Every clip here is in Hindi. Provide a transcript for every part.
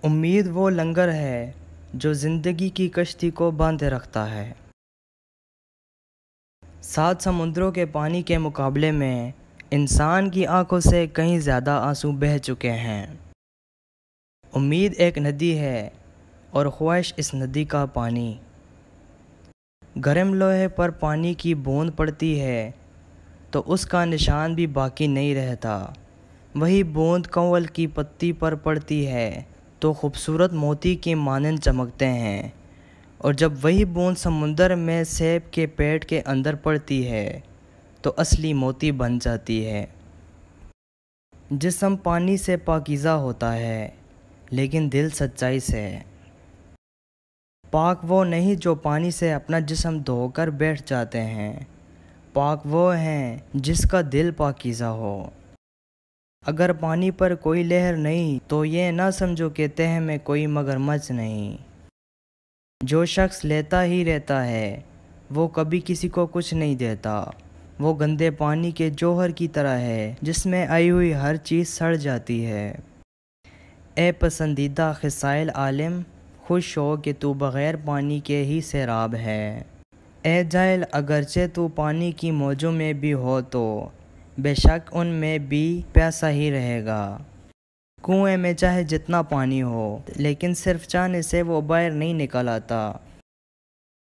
उम्मीद वो लंगर है जो ज़िंदगी की कश्ती को बांधे रखता है। 7 समुद्रों के पानी के मुकाबले में इंसान की आंखों से कहीं ज़्यादा आंसू बह चुके हैं। उम्मीद एक नदी है और ख्वाहिश इस नदी का पानी। गर्म लोहे पर पानी की बूंद पड़ती है तो उसका निशान भी बाकी नहीं रहता। वही बूंद कंवल की पत्ती पर पड़ती है तो खूबसूरत मोती की मानंद चमकते हैं, और जब वही बूंद समुंदर में सेब के पेट के अंदर पड़ती है तो असली मोती बन जाती है। जिस्म पानी से पाकीज़ा होता है लेकिन दिल सच्चाई से। पाक वो नहीं जो पानी से अपना जिस्म धोकर बैठ जाते हैं, पाक वो हैं जिसका दिल पाकीज़ा हो। अगर पानी पर कोई लहर नहीं तो ये ना समझो कि तह में कोई मगरमच्छ नहीं। जो शख्स लेता ही रहता है वो कभी किसी को कुछ नहीं देता। वो गंदे पानी के जौहर की तरह है जिसमें आई हुई हर चीज़ सड़ जाती है। ए पसंदीदा खिसाइल आलिम, खुश हो कि तू बग़ैर पानी के ही सैराब है। ए जाहिल, अगरचे तू पानी की मौजों में भी हो तो बेशक उनमें भी प्यासा ही रहेगा। कुएं में चाहे जितना पानी हो लेकिन सिर्फ चाहने से वो बाहर नहीं निकल आता।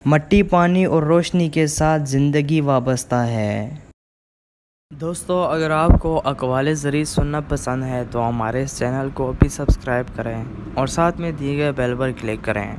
मट्टी, पानी और रोशनी के साथ ज़िंदगी वाबस्ता है। दोस्तों, अगर आपको अक़वाले ज़रीत सुनना पसंद है तो हमारे इस चैनल को अभी सब्सक्राइब करें और साथ में दिए गए बेल पर क्लिक करें।